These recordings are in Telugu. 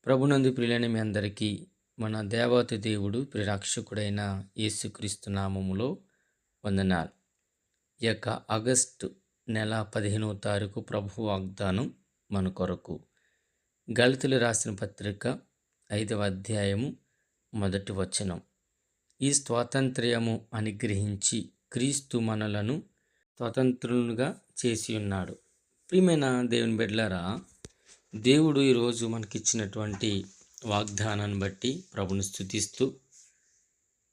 ప్రభునందు ప్రియులైన మీ అందరికీ మన దేవాతి దేవుడు ప్రిరక్షకుడైన యేసుక్రీస్తు నామములో వందనాలు. ఈ యొక్క ఆగస్టు నెల 15వ తారీఖు ప్రభు వాగ్దానం మన కొరకు. గళితులు రాసిన పత్రిక 5వ అధ్యాయము 1వ వచనం. ఈ స్వాతంత్ర్యము అనుగ్రహించి క్రీస్తు మనలను స్వతంత్రులుగా చేసి ఉన్నాడు. ప్రియమైన దేవుని బిడ్డలారా, దేవుడు ఈరోజు మనకిచ్చినటువంటి వాగ్దానాన్ని బట్టి ప్రభుని స్తుతిస్తూ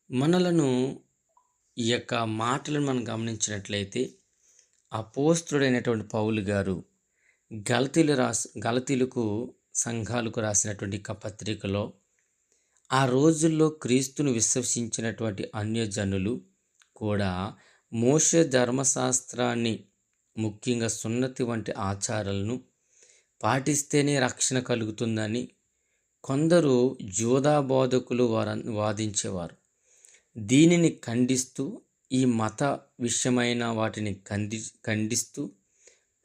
మనలను ఈ యొక్క మాటలను మనం గమనించినట్లయితే అపోస్తుడైనటువంటి పౌలు గారు గలతీలకు సంఘాలకు రాసినటువంటి పత్రికలో ఆ రోజుల్లో క్రీస్తును విశ్వసించినటువంటి అన్యజనులు కూడా మోషే ధర్మశాస్త్రాన్ని, ముఖ్యంగా సున్నతి వంటి ఆచారాలను పాటిస్తేనే రక్షణ కలుగుతుందని కొందరు యూదా బోధకులు వాదించేవారు. దీనిని ఖండిస్తూ, ఈ మత విషయమైన వాటిని ఖండిస్తూ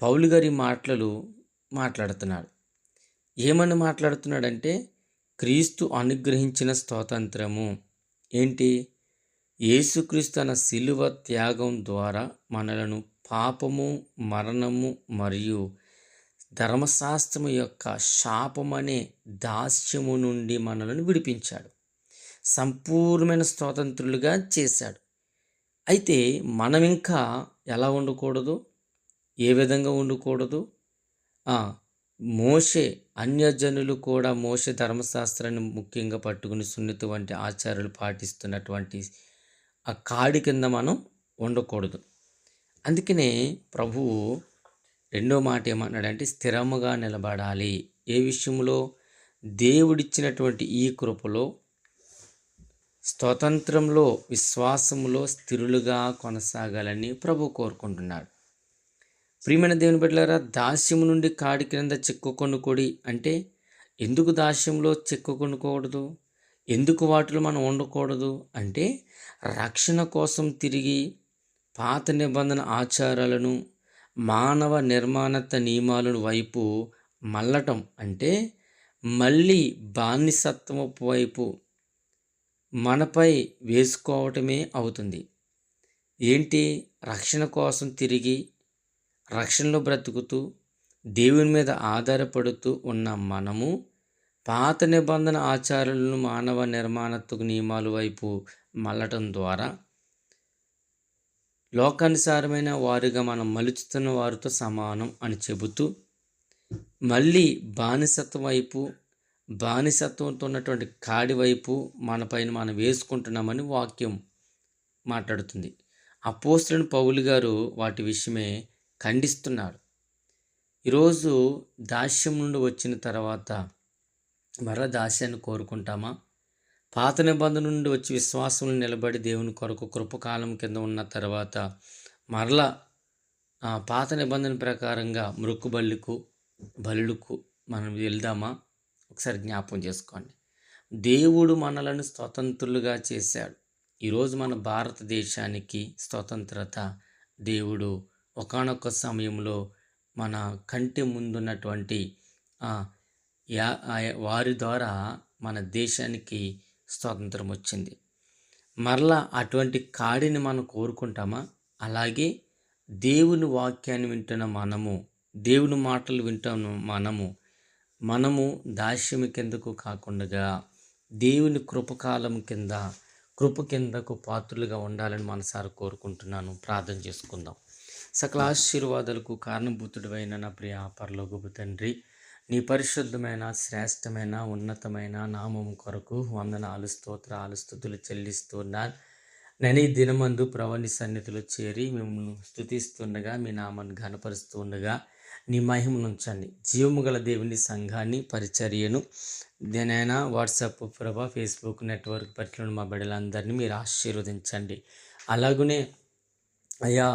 పౌలు గారి మాట్లాడుతున్నాడు. ఏమని మాట్లాడుతున్నాడంటే, క్రీస్తు అనుగ్రహించిన స్వాతంత్రము ఏంటి? యేసుక్రీస్తు తన శిలువ త్యాగం ద్వారా మనలను పాపము, మరణము మరియు ధర్మశాస్త్రము యొక్క శాపమనే దాస్యము నుండి మనలను విడిపించాడు. సంపూర్ణమైన స్వాతంత్రులుగా చేశాడు. అయితే మనం ఇంకా ఎలా ఉండకూడదు? ఏ విధంగా ఉండకూడదు? మోషే, అన్యజనులు కూడా మోషే ధర్మశాస్త్రాన్ని ముఖ్యంగా పట్టుకుని సున్నతి వంటి ఆచారాలు పాటిస్తున్నటువంటి ఆ కాడి కింద మనం ఉండకూడదు. అందుకనే ప్రభువు రెండో మాట ఏమన్నాడంటే, స్థిరముగా నిలబడాలి. ఏ విషయంలో? దేవుడిచ్చినటువంటి ఈ కృపలో, స్వాతంత్రంలో, విశ్వాసములో స్థిరులుగా కొనసాగాలని ప్రభు కోరుకుంటున్నాడు. ప్రియమైన దేవుని బిడ్డలారా, దాస్యము నుండి కాడి క్రింద చిక్కుకొనుకొడి అంటే ఎందుకు దాస్యంలో చిక్కుకొనకూడదు? ఎందుకు వాటిలో మనం ఉండకూడదు అంటే, రక్షణ కోసం తిరిగి పాత నిబంధన ఆచారాలను, మానవ నిర్మాణత నియమాలను వైపు మళ్ళటం అంటే మళ్ళీ బానిసత్వపు వైపు మనపై వేసుకోవటమే అవుతుంది. ఏంటి? రక్షణ కోసం తిరిగి రక్షణలో బ్రతుకుతూ దేవుని మీద ఆధారపడుతూ ఉన్న మనము పాత నిబంధన ఆచారాలను, మానవ నిర్మాణత్వ నియమాల వైపు మళ్ళటం ద్వారా లోకానుసారమైన వారుగా మనం మలుచుతున్న వారితో సమానం అని చెబుతూ మళ్ళీ బానిసత్వంతో ఉన్నటువంటి కాడి వైపు మనపైన మనం వేసుకుంటున్నామని వాక్యం మాట్లాడుతుంది. అపోస్తలుడైన పౌలు గారు వాటి విషయమే ఖండిస్తున్నాడు. ఈరోజు దాస్యం నుండి వచ్చిన తర్వాత మరల దాస్యాన్ని కోరుకుంటామా? పాత నిబంధన నుండి వచ్చి విశ్వాసంలో నిలబడి దేవుని కొరకు కృపకాలం కింద ఉన్న తర్వాత మరలా పాత నిబంధన ప్రకారంగా బలులకు మనం వెళ్దామా? ఒకసారి జ్ఞాపకం చేసుకోండి. దేవుడు మనలను స్వతంత్రులుగా చేశాడు. ఈరోజు మన భారతదేశానికి స్వతంత్రత దేవుడు ఒకానొక సమయంలో మన కంటి ముందున్నటువంటి వారి ద్వారా మన దేశానికి స్వాతంత్రం వచ్చింది. మరలా అటువంటి కాడిని మనం కోరుకుంటామా? అలాగే దేవుని వాక్యాన్ని వింటున్న మనము, దేవుని మాటలు వింటున్న మనము దాస్యము కిందకు కాకుండా దేవుని కృప కిందకు పాత్రులుగా ఉండాలని మనసారా కోరుకుంటున్నాను. ప్రార్థన చేసుకుందాం. సకల ఆశీర్వాదాలకు కారణభూతుడైన నా ప్రియ పరలోకపు తండ్రి, నీ పరిశుద్ధమైన, శ్రేష్టమైన, ఉన్నతమైన నామం కొరకు వందనాలు, స్తోత్రాలు, స్తుతులు చెల్లిస్తున్నాను. నేను ఈ దినమందు ప్రవణి సన్నిధిలో చేరి మిమ్మల్ని స్తుతిస్తుండగా, మీ నామాన్ని ఘనపరుస్తూ ఉండగా నీ మహిమను ఉంచండి. జీవము గల దేవుని సంఘాన్ని, పరిచర్యను, దేనైనా వాట్సాప్ ఫేస్బుక్ నెట్వర్క్ పరిచయం మా బిడ్డలందరినీ మీరు ఆశీర్వదించండి. అలాగనే అయ్యా,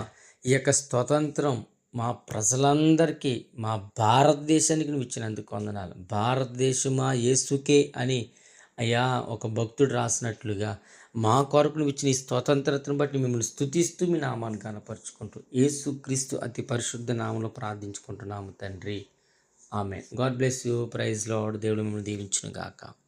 ఈ యొక్క స్వతంత్రం మా ప్రజలందరికీ, మా భారతదేశానికి నువ్వు ఇచ్చినందుకు వందనాలు. భారతదేశమా యేసుకే అని అయ్యా ఒక భక్తుడు రాసినట్లుగా మా కొరకు నువ్వు ఇచ్చిన ఈ స్వతంత్రతను బట్టి మిమ్మల్ని స్తుతిస్తూ మీ నామాన్ని కనపరుచుకుంటూ యేసుక్రీస్తు అతి పరిశుద్ధ నామంలో ప్రార్థించుకుంటున్నాము తండ్రి. Amen. God bless you. Praise lord. దేవుడు మిమ్మల్ని దీవించును గాక.